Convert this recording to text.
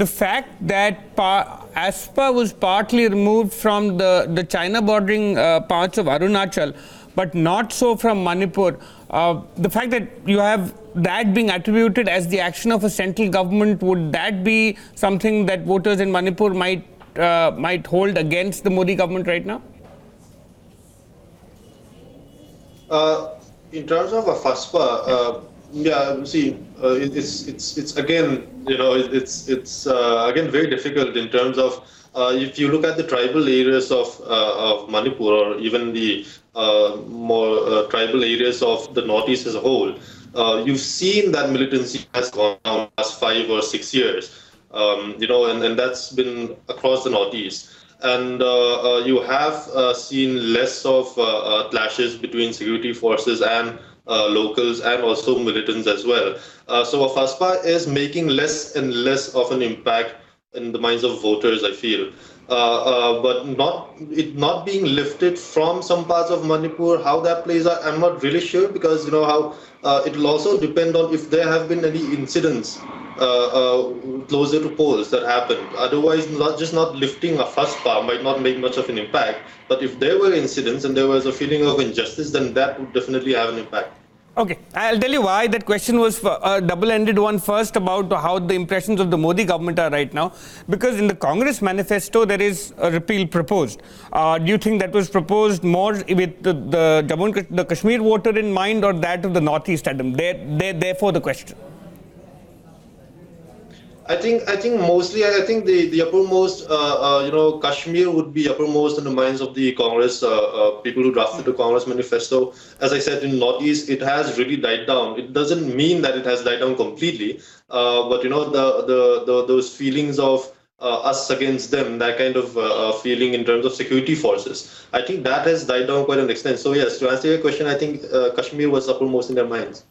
the fact that AFSPA was partly removed from the China bordering parts of Arunachal, but not so from Manipur, the fact that you have that being attributed as the action of a central government, would that be something that voters in Manipur might hold against the Modi government right now? In terms of AFSPA, yeah, see, it's again, it's again very difficult in terms of if you look at the tribal areas of Manipur, or even the more tribal areas of the Northeast as a whole, you've seen that militancy has gone down the last 5 or 6 years, and that's been across the Northeast. And you have seen less of clashes between security forces and locals, and also militants as well. So AFSPA is making less and less of an impact in the minds of voters, I feel. But not being lifted from some parts of Manipur, how that plays out, I'm not really sure, because how it will also depend on if there have been any incidents closer to polls that happened. Otherwise, not lifting AFSPA might not make much of an impact. But if there were incidents and there was a feeling of injustice, then that would definitely have an impact. Okay, I'll tell you why that question was a double-ended one. First, about how the impressions of the Modi government are right now, because in the Congress manifesto there is a repeal proposed. Do you think that was proposed more with the Jammu and the Kashmir voter in mind, or that of the Northeast, Adam? Therefore the question. I think mostly, the uppermost, Kashmir would be uppermost in the minds of the Congress people who drafted the Congress manifesto. As I said, in Northeast, it has really died down. It doesn't mean that it has died down completely, but those feelings of us against them, that kind of feeling in terms of security forces, I think that has died down quite an extent. So yes, to answer your question, I think Kashmir was uppermost in their minds.